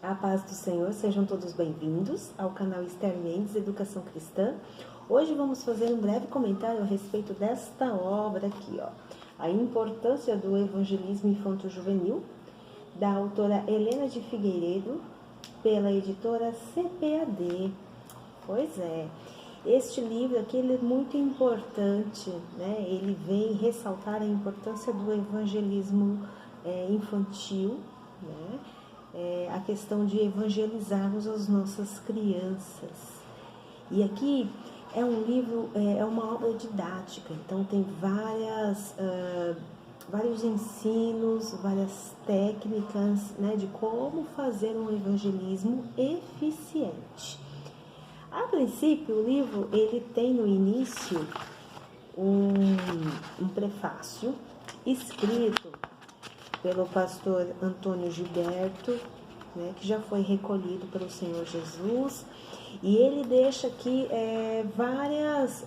A paz do Senhor, sejam todos bem-vindos ao canal Esther Mendes Educação Cristã. Hoje vamos fazer um breve comentário a respeito desta obra aqui, A Importância do Evangelismo Infanto-Juvenil, da autora Helena de Figueiredo, pela editora CPAD. Pois é, este livro aqui ele é muito importante, né? Ele vem ressaltar a importância do evangelismo infantil, né? A questão de evangelizarmos as nossas crianças. E aqui é um livro, é uma obra didática, então tem vários ensinos, várias técnicas, né, de como fazer um evangelismo eficiente. A princípio, o livro ele tem no início um prefácio escrito pelo pastor Antônio Gilberto, né, que já foi recolhido pelo Senhor Jesus, e ele deixa aqui várias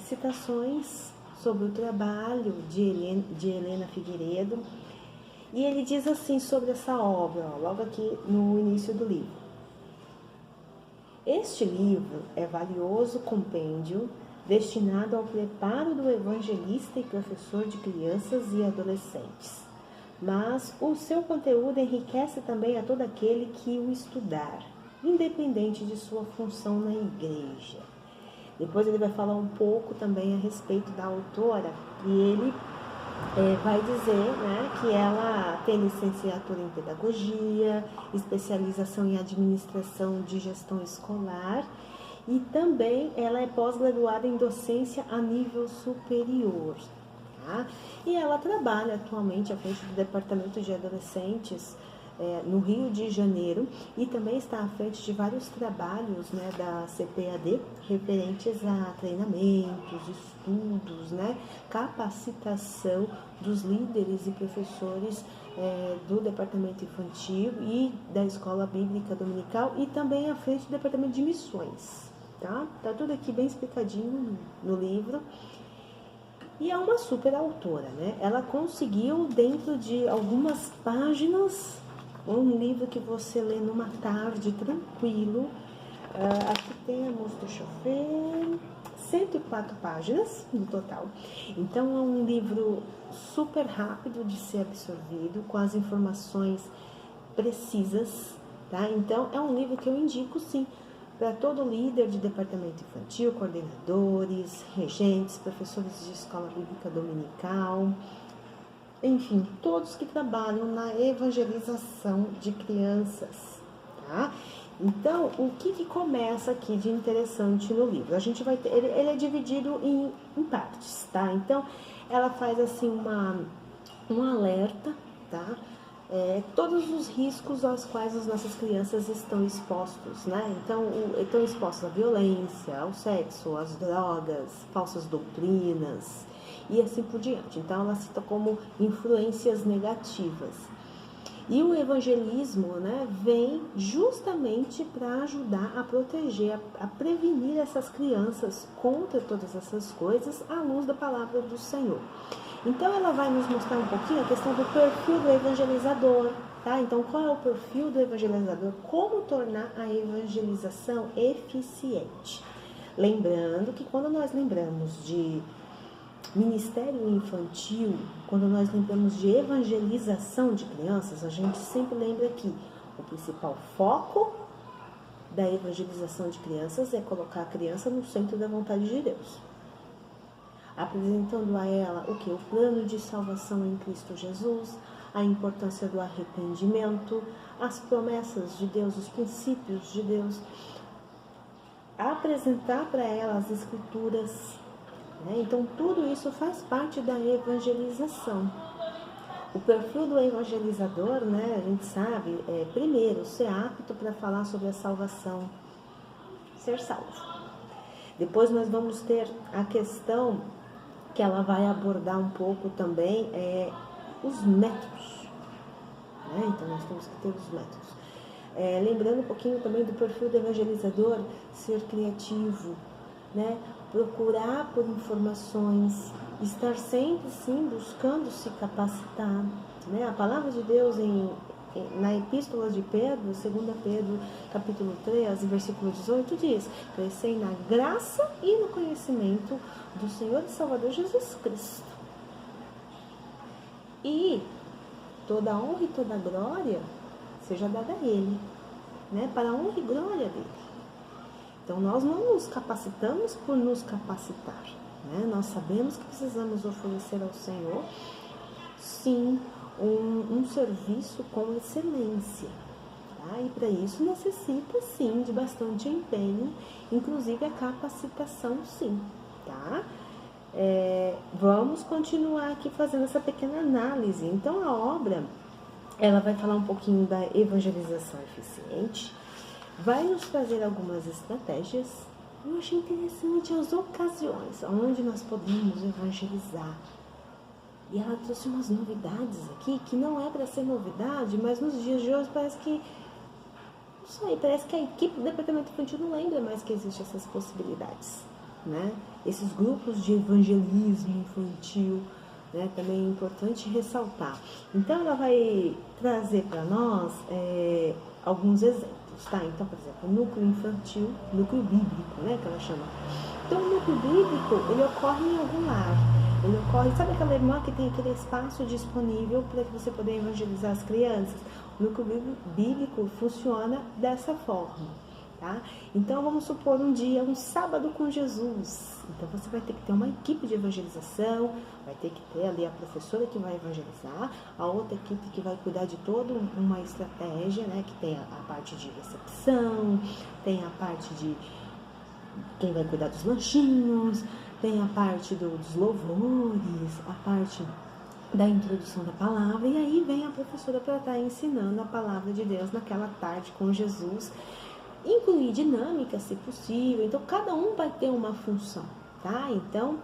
citações sobre o trabalho de Helena Figueiredo, e ele diz assim sobre essa obra, logo aqui no início do livro. Este livro é valioso compêndio destinado ao preparo do evangelista e professor de crianças e adolescentes. Mas o seu conteúdo enriquece também a todo aquele que o estudar, independente de sua função na igreja. Depois ele vai falar um pouco também a respeito da autora, e ele vai dizer, né, que ela tem licenciatura em pedagogia, especialização em administração de gestão escolar, e também ela é pós-graduada em docência a nível superior. Tá? E ela trabalha atualmente à frente do Departamento de Adolescentes no Rio de Janeiro, e também está à frente de vários trabalhos, né, da CPAD referentes a treinamentos, estudos, né, capacitação dos líderes e professores do Departamento Infantil e da Escola Bíblica Dominical, e também à frente do Departamento de Missões. Tá tudo aqui bem explicadinho no livro. E é uma super autora, né? Ela conseguiu, dentro de algumas páginas, um livro que você lê numa tarde, tranquilo. Aqui temos, deixa eu ver, 104 páginas no total. Então, é um livro super rápido de ser absorvido, com as informações precisas, tá? Então, é um livro que eu indico, sim, para todo líder de departamento infantil, coordenadores, regentes, professores de escola bíblica dominical, enfim, todos que trabalham na evangelização de crianças, tá? Então, o que começa aqui de interessante no livro? A gente vai ter, ele é dividido em partes, tá? Então, ela faz assim um alerta, tá? Todos os riscos aos quais as nossas crianças estão expostos, né? Então, estão expostos à violência, ao sexo, às drogas, falsas doutrinas e assim por diante. Então, ela cita como influências negativas. E o evangelismo, né, vem justamente para ajudar a proteger, a prevenir essas crianças contra todas essas coisas à luz da palavra do Senhor. Então, ela vai nos mostrar um pouquinho a questão do perfil do evangelizador, tá? Então, qual é o perfil do evangelizador? Como tornar a evangelização eficiente? Lembrando que quando nós lembramos de ministério infantil, quando nós lembramos de evangelização de crianças, a gente sempre lembra que o principal foco da evangelização de crianças é colocar a criança no centro da vontade de Deus, apresentando a ela o que? O plano de salvação em Cristo Jesus, a importância do arrependimento, as promessas de Deus, os princípios de Deus, apresentar para ela as escrituras, né? Então tudo isso faz parte da evangelização. O perfil do evangelizador, né, a gente sabe, primeiro, ser apto para falar sobre a salvação, ser salvo. Depois nós vamos ter a questão que ela vai abordar um pouco também, os métodos, né? Então nós temos que ter os métodos. Lembrando um pouquinho também do perfil do evangelizador, ser criativo, né? Procurar por informações, estar sempre sim buscando se capacitar, né? A palavra de Deus em na Epístola de Pedro, 2 Pedro, capítulo 3, versículo 18, diz: crescei na graça e no conhecimento do Senhor e Salvador Jesus Cristo. E toda a honra e toda a glória seja dada a Ele, né? Para a honra e glória dele. Então, nós não nos capacitamos por nos capacitar, né? Nós sabemos que precisamos oferecer ao Senhor, sim, um serviço com excelência, tá? E para isso necessita, sim, de bastante empenho, inclusive a capacitação, sim, tá? Vamos continuar aqui fazendo essa pequena análise. Então, a obra, ela vai falar um pouquinho da evangelização eficiente, vai nos trazer algumas estratégias. Eu achei interessante as ocasiões onde nós podemos evangelizar. E ela trouxe umas novidades aqui, que não é para ser novidade, mas nos dias de hoje parece que, não sei, parece que a equipe do departamento infantil não lembra mais que existem essas possibilidades, né? Esses grupos de evangelismo infantil, né? Também é importante ressaltar. Então, ela vai trazer para nós alguns exemplos, tá? Então, por exemplo, núcleo infantil, núcleo bíblico, né? Que ela chama. Então, o núcleo bíblico, ele ocorre em algum lar. Ele ocorre, sabe aquela irmã que tem aquele espaço disponível para que você possa evangelizar as crianças? O núcleo bíblico funciona dessa forma, tá? Então, vamos supor um dia, um sábado com Jesus. Então, você vai ter que ter uma equipe de evangelização, vai ter que ter ali a professora que vai evangelizar, a outra equipe que vai cuidar de toda uma estratégia, né? Que tem a parte de recepção, tem a parte de quem vai cuidar dos lanchinhos, tem a parte dos louvores, a parte da introdução da palavra, e aí vem a professora para estar ensinando a palavra de Deus naquela tarde com Jesus, incluir dinâmica, se possível. Então, cada um vai ter uma função, tá? Então,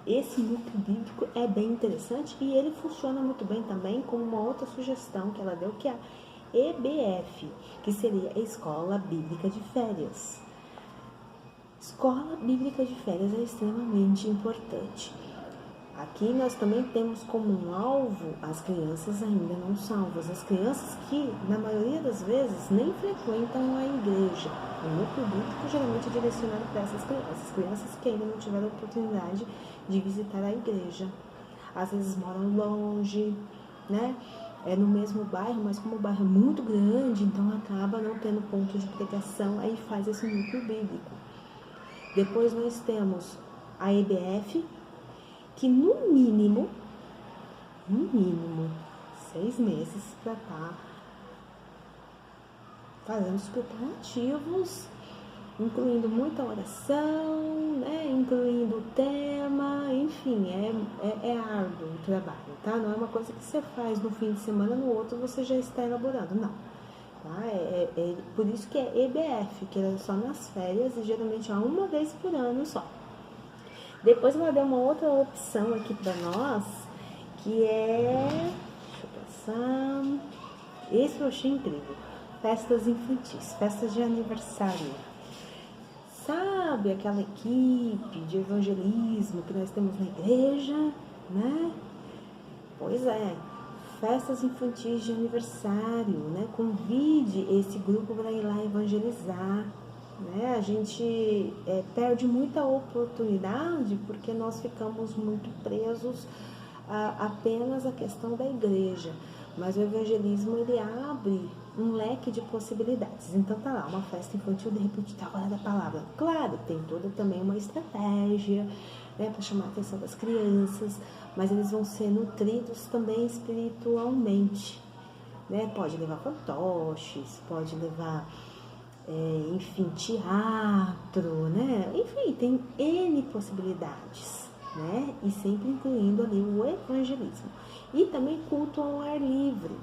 esse núcleo bíblico é bem interessante e ele funciona muito bem também com uma outra sugestão que ela deu, que é a EBF, que seria a Escola Bíblica de Férias. Escola Bíblica de Férias é extremamente importante. Aqui nós também temos como um alvo as crianças ainda não salvas, as crianças que, na maioria das vezes, nem frequentam a igreja. O núcleo bíblico geralmente é direcionado para essas crianças que ainda não tiveram a oportunidade de visitar a igreja. Às vezes moram longe, né? É no mesmo bairro, mas como o bairro é muito grande, então acaba não tendo ponto de pregação, aí faz esse núcleo bíblico. Depois nós temos a EBF, que no mínimo, 6 meses para estar fazendo os preparativos, incluindo muita oração, né? Incluindo o tema, enfim, é árduo o trabalho, tá? Não é uma coisa que você faz no fim de semana, no outro você já está elaborando, não. Tá? Por isso que é EBF, que é só nas férias e geralmente é uma vez por ano só. Depois ela deu uma outra opção aqui para nós, que é, deixa eu passar, esse eu achei incrível, festas infantis, festas de aniversário. Sabe aquela equipe de evangelismo que nós temos na igreja, né? Pois é. Festas infantis de aniversário, né? Convide esse grupo para ir lá evangelizar, né? A gente perde muita oportunidade porque nós ficamos muito presos apenas à questão da igreja, mas o evangelismo ele abre um leque de possibilidades. Então tá lá, uma festa infantil, de repente tá a hora da palavra. Claro, tem toda também uma estratégia, né, para chamar a atenção das crianças, mas eles vão ser nutridos também espiritualmente, né? Pode levar fantoches, pode levar, enfim, teatro, né? Enfim, tem N possibilidades, né? E sempre incluindo ali o evangelismo. E também culto ao ar livre.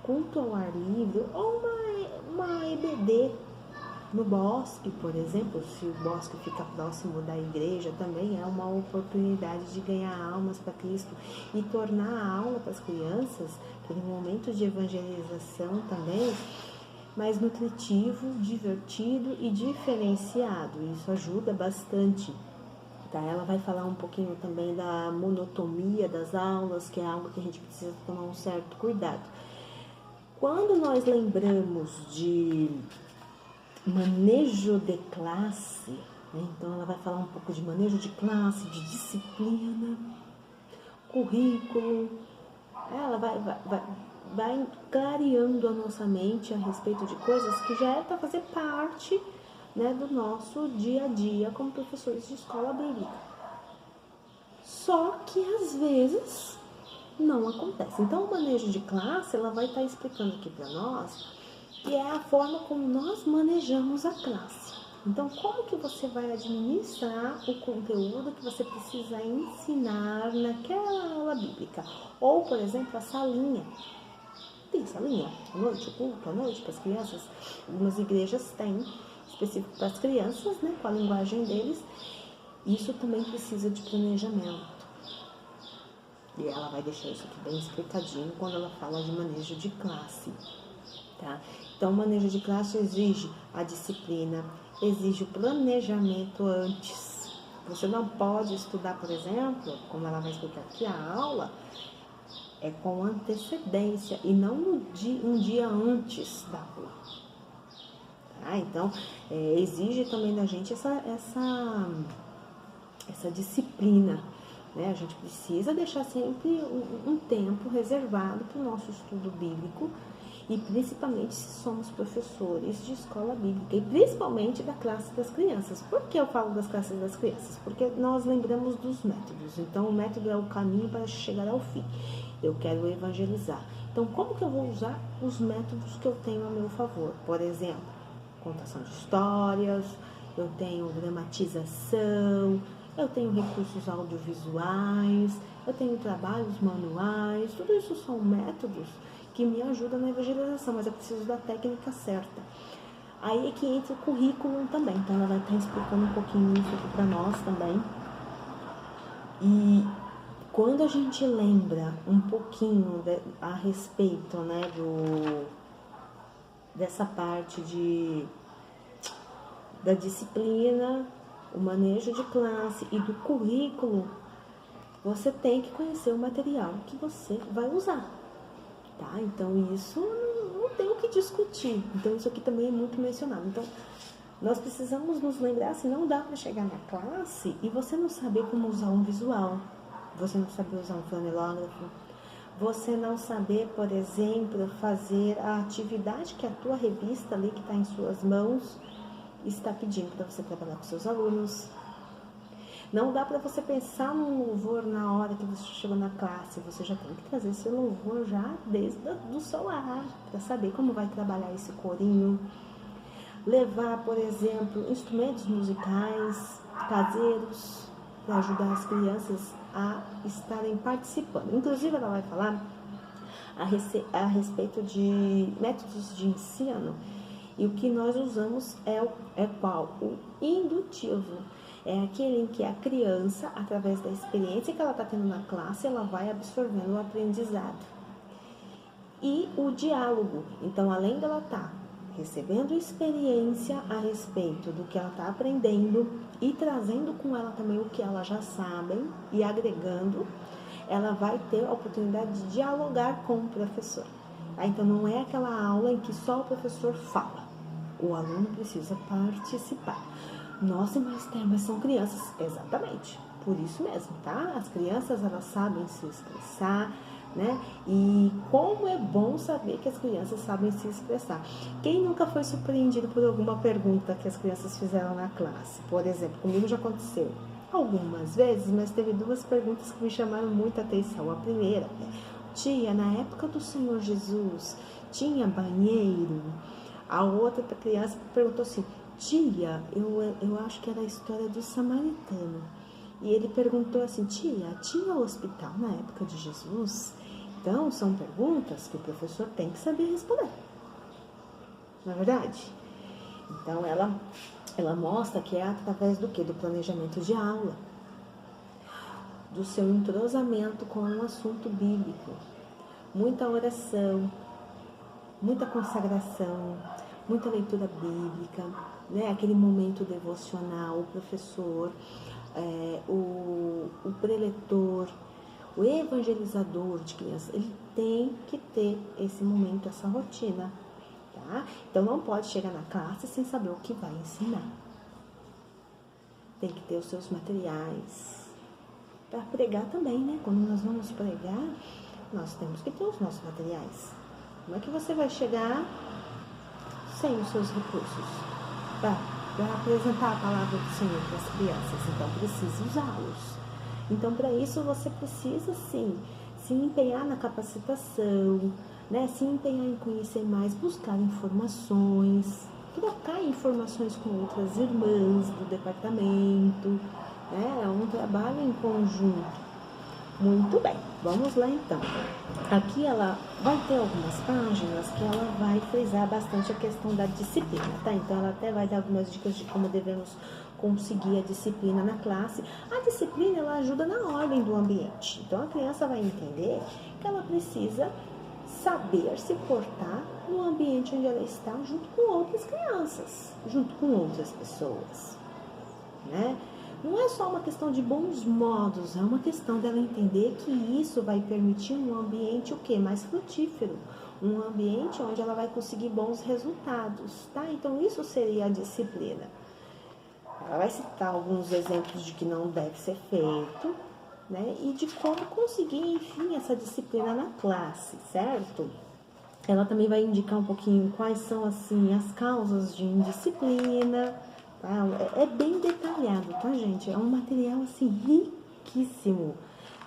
Culto ao ar livre ou uma EBD no bosque, por exemplo, se o bosque fica próximo da igreja, também é uma oportunidade de ganhar almas para Cristo e tornar a aula para as crianças, aquele momento de evangelização também, mais nutritivo, divertido e diferenciado. Isso ajuda bastante. Tá? Ela vai falar um pouquinho também da monotonia das aulas, que é algo que a gente precisa tomar um certo cuidado. Quando nós lembramos de manejo de classe, né? Então ela vai falar um pouco de manejo de classe, de disciplina, currículo. Ela vai clareando a nossa mente a respeito de coisas que já é para fazer parte, né, do nosso dia a dia como professores de escola bíblica. Só que às vezes não acontece. Então o manejo de classe, ela vai estar explicando aqui para nós que é a forma como nós manejamos a classe. Então, como que você vai administrar o conteúdo que você precisa ensinar naquela aula bíblica? Ou, por exemplo, a salinha. Tem salinha à noite, o culto à noite para as crianças. Algumas igrejas têm específico para as crianças, né, com a linguagem deles. Isso também precisa de planejamento. E ela vai deixar isso aqui bem explicadinho quando ela fala de manejo de classe. Tá? Então, o manejo de classe exige a disciplina, exige o planejamento antes. Você não pode estudar, por exemplo, como ela vai explicar aqui, a aula é com antecedência e não um dia antes da aula. Tá? Então, exige também da gente essa disciplina. Né? A gente precisa deixar sempre um tempo reservado para o nosso estudo bíblico, e principalmente se somos professores de escola bíblica, e principalmente da classe das crianças. Por que eu falo das classes das crianças? Porque nós lembramos dos métodos. Então, o método é o caminho para chegar ao fim. Eu quero evangelizar. Então, como que eu vou usar os métodos que eu tenho a meu favor? Por exemplo, contação de histórias, eu tenho dramatização, eu tenho recursos audiovisuais, eu tenho trabalhos manuais. Tudo isso são métodos que me ajudam na evangelização, mas eu preciso da técnica certa. Aí é que entra o currículo também. Então ela vai estar explicando um pouquinho isso aqui para nós também. E quando a gente lembra um pouquinho a respeito, né, dessa parte da disciplina, o manejo de classe e do currículo, você tem que conhecer o material que você vai usar. Tá? Então, isso não tem o que discutir. Então, isso aqui também é muito mencionado. Então, nós precisamos nos lembrar, se não dá para chegar na classe e você não saber como usar um visual, você não saber usar um flanelógrafo, você não saber, por exemplo, fazer a atividade que a tua revista ali, que está em suas mãos, está pedindo para você trabalhar com seus alunos. Não dá para você pensar num louvor na hora que você chegou na classe. Você já tem que trazer esse louvor já desde o seu lar, para saber como vai trabalhar esse corinho. Levar, por exemplo, instrumentos musicais caseiros para ajudar as crianças a estarem participando. Inclusive, ela vai falar a respeito de métodos de ensino. E o que nós usamos é qual? O indutivo. É aquele em que a criança, através da experiência que ela está tendo na classe, ela vai absorvendo o aprendizado. E o diálogo. Então, além dela estar recebendo experiência a respeito do que ela está aprendendo e trazendo com ela também o que ela já sabe e agregando, ela vai ter a oportunidade de dialogar com o professor. Então, não é aquela aula em que só o professor fala. O aluno precisa participar. Nossa, mas são crianças. Exatamente, por isso mesmo, tá? As crianças, elas sabem se expressar, né? E como é bom saber que as crianças sabem se expressar. Quem nunca foi surpreendido por alguma pergunta que as crianças fizeram na classe? Por exemplo, comigo já aconteceu algumas vezes, mas teve duas perguntas que me chamaram muita atenção. A primeira, tia, na época do Senhor Jesus, tinha banheiro? A outra criança perguntou assim, tia, eu acho que era a história do samaritano. E ele perguntou assim, tia, tinha hospital na época de Jesus? Então, são perguntas que o professor tem que saber responder. Não é verdade? Então, ela mostra que é através do quê? Do planejamento de aula. Do seu entrosamento com um assunto bíblico. Muita oração, muita consagração, muita leitura bíblica, né? Aquele momento devocional, o professor, o preletor, O evangelizador de crianças, ele tem que ter esse momento, essa rotina, tá? Então, não pode chegar na classe sem saber o que vai ensinar. Tem que ter os seus materiais. Para pregar também, né? Quando nós vamos pregar, nós temos que ter os nossos materiais. Como é que você vai chegar sem os seus recursos para apresentar a palavra do Senhor para as crianças? Então, precisa usá-los. Então, para isso, você precisa, sim, se empenhar na capacitação, né? Se empenhar em conhecer mais, buscar informações, trocar informações com outras irmãs do departamento, né? É um trabalho em conjunto. Muito bem, vamos lá então. Aqui ela vai ter algumas páginas que ela vai frisar bastante a questão da disciplina, tá? Então ela até vai dar algumas dicas de como devemos conseguir a disciplina na classe. A disciplina, ela ajuda na ordem do ambiente. Então a criança vai entender que ela precisa saber se portar no ambiente onde ela está, junto com outras crianças, junto com outras pessoas, né? Não é só uma questão de bons modos, é uma questão dela entender que isso vai permitir um ambiente o quê? Mais frutífero, um ambiente onde ela vai conseguir bons resultados, tá? Então isso seria a disciplina. Ela vai citar alguns exemplos de que não deve ser feito, né? E de como conseguir, enfim, essa disciplina na classe, certo? Ela também vai indicar um pouquinho quais são, assim, as causas de indisciplina. É bem detalhado, tá, gente? É um material, assim, riquíssimo.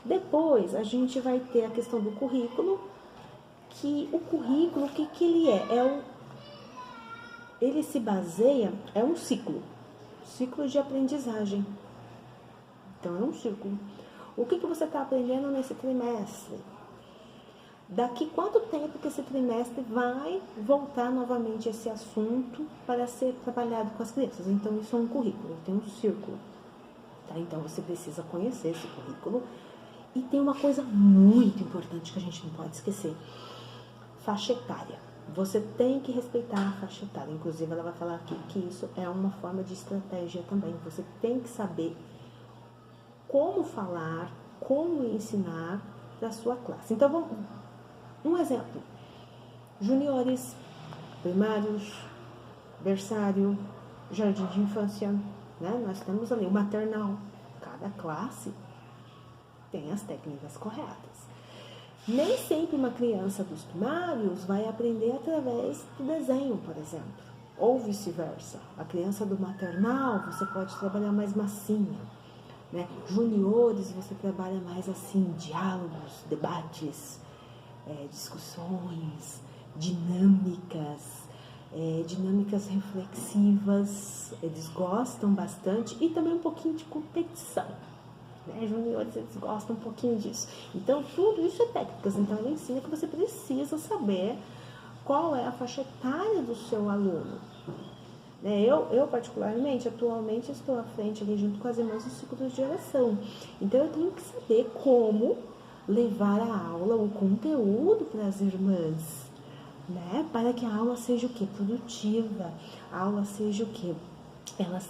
Depois, a gente vai ter a questão do currículo, que o currículo, o que ele é? Ele se baseia, é um ciclo de aprendizagem. Então, é um ciclo. O que você está aprendendo nesse trimestre? Daqui quanto tempo que esse trimestre vai voltar novamente esse assunto para ser trabalhado com as crianças? Então, isso é um currículo, tem um círculo. Tá? Então, você precisa conhecer esse currículo. E tem uma coisa muito importante que a gente não pode esquecer. Faixa etária. Você tem que respeitar a faixa etária. Inclusive, ela vai falar aqui que isso é uma forma de estratégia também. Você tem que saber como falar, como ensinar para a sua classe. Então, vamos... Um exemplo, juniores, primários, berçário, jardim de infância, né? Nós temos ali o maternal. Cada classe tem as técnicas corretas. Nem sempre uma criança dos primários vai aprender através do desenho, por exemplo, ou vice-versa. A criança do maternal, você pode trabalhar mais massinha, né? Juniores, você trabalha mais assim, diálogos, debates, discussões, dinâmicas reflexivas, eles gostam bastante, e também um pouquinho de competição, né? Juniores, eles gostam um pouquinho disso. Então, tudo isso é técnicas. Então, ela ensina que você precisa saber qual é a faixa etária do seu aluno. Eu particularmente, atualmente, estou à frente ali junto com as irmãs do ciclo de oração. Então, eu tenho que saber como levar a aula, o conteúdo para as irmãs, né? Para que a aula seja o quê? Produtiva. A aula seja o quê? Elas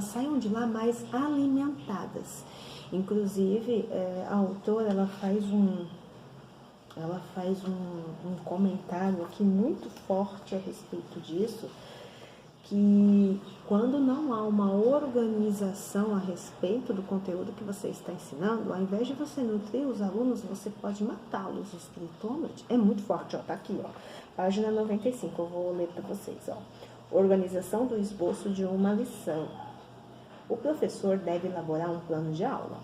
saiam de lá mais alimentadas. Inclusive, a autora, ela faz um comentário aqui muito forte a respeito disso, que quando não há uma organização a respeito do conteúdo que você está ensinando, ao invés de você nutrir os alunos, você pode matá-los espiritualmente. É muito forte, ó, tá aqui, ó, página 95, eu vou ler para vocês, ó. Organização do esboço de uma lição. O professor deve elaborar um plano de aula.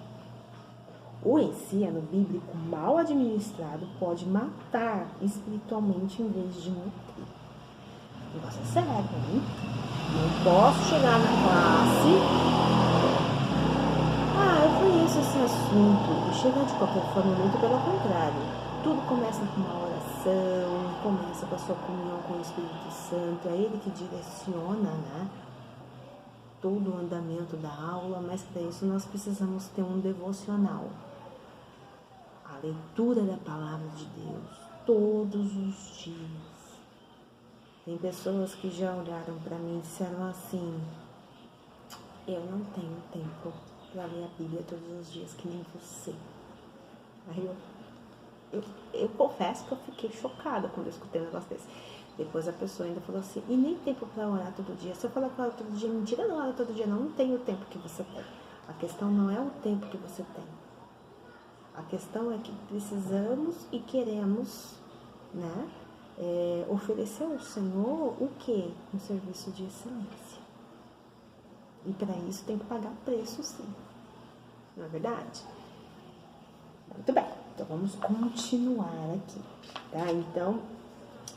O ensino bíblico mal administrado pode matar espiritualmente em vez de nutrir. O negócio é sério, hein? Não posso chegar na classe. Eu conheço esse assunto. E chegar de qualquer forma, muito pelo contrário. Tudo começa com uma oração, começa com a sua comunhão com o Espírito Santo. É ele que direciona, né, todo o andamento da aula, mas para isso nós precisamos ter um devocional. A leitura da palavra de Deus todos os dias. Tem pessoas que já olharam para mim e disseram assim: eu não tenho tempo para ler a Bíblia todos os dias que nem você. Aí eu confesso que eu fiquei chocada quando eu escutei um negócio desse. Depois a pessoa ainda falou assim, e nem tempo para orar todo dia. Se eu falar que ora todo dia, mentira, não ora todo dia, não tem o tempo que você tem. A questão não é o tempo que você tem. A questão é que precisamos e queremos, né, oferecer ao Senhor o quê? Um serviço de excelência. E para isso tem que pagar preço, sim. Não é verdade? Muito bem, então vamos continuar aqui, tá? Então,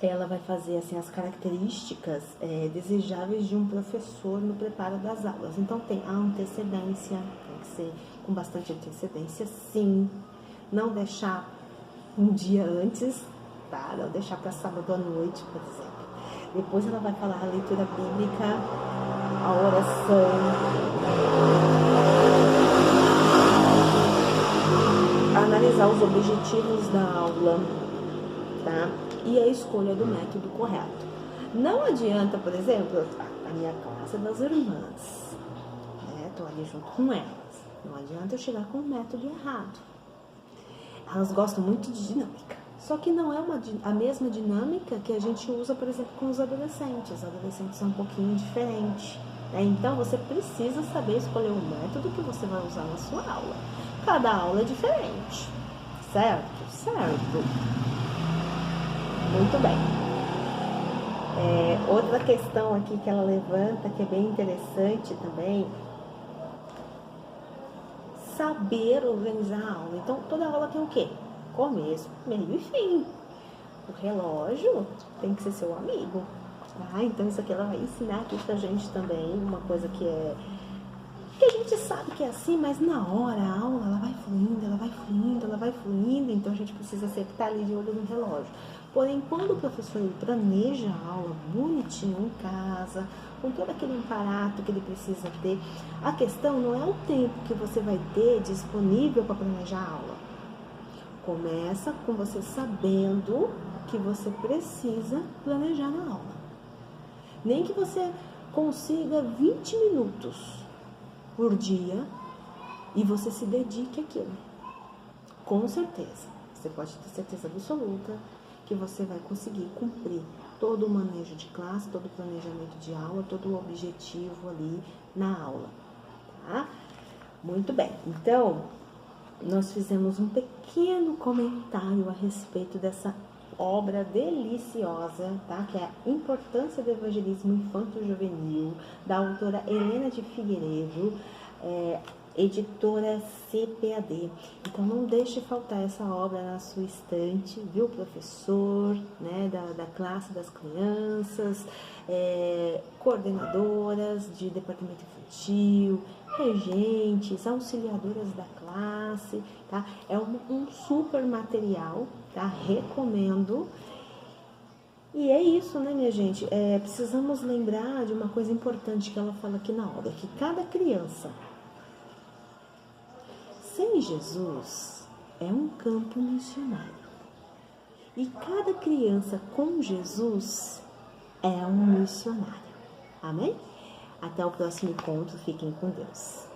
ela vai fazer assim as características desejáveis de um professor no preparo das aulas. Então, tem a antecedência, tem que ser com bastante antecedência, sim. Não deixar um dia antes, tá? Não deixar para sábado à noite, por exemplo. Depois ela vai falar a leitura bíblica, a oração, analisar os objetivos da aula, tá? E a escolha do método correto. Não adianta, por exemplo, a minha classe das irmãs, né? Tô ali junto com elas. Não adianta eu chegar com o método errado. Elas gostam muito de dinâmica. Só que não é a mesma dinâmica que a gente usa, por exemplo, com os adolescentes. Os adolescentes são um pouquinho diferentes, né? Então, você precisa saber escolher o método que você vai usar na sua aula. Cada aula é diferente, certo? Certo. Muito bem. Outra questão aqui que ela levanta, que é bem interessante também, saber organizar a aula. Então, toda aula tem o quê? Começo, meio e fim. O relógio tem que ser seu amigo. Tá? Então, isso aqui ela vai ensinar aqui pra gente também, uma coisa que a gente sabe que é assim, mas na hora a aula ela vai fluindo, ela vai fluindo, ela vai fluindo, então a gente precisa sempre estar ali de olho no relógio. Porém, quando o professor planeja a aula bonitinho em casa, com todo aquele aparato que ele precisa ter, a questão não é o tempo que você vai ter disponível para planejar a aula. Começa com você sabendo que você precisa planejar na aula. Nem que você consiga 20 minutos por dia e você se dedique àquilo. Com certeza, você pode ter certeza absoluta que você vai conseguir cumprir todo o manejo de classe, todo o planejamento de aula, todo o objetivo ali na aula, tá? Muito bem, então nós fizemos um pequeno comentário a respeito dessa obra deliciosa, tá? Que é a Importância do Evangelismo Infanto-Juvenil, da autora Helena de Figueiredo, editora CPAD. Então não deixe faltar essa obra na sua estante, viu, professor, né, da classe das crianças, coordenadoras de departamento infantil, regentes, auxiliadoras da classe, tá? É um super material, tá? Recomendo. E é isso, né, minha gente? Precisamos lembrar de uma coisa importante que ela fala aqui na obra, que cada criança sem Jesus é um campo missionário. E cada criança com Jesus é um missionário. Amém? Até o próximo encontro. Fiquem com Deus.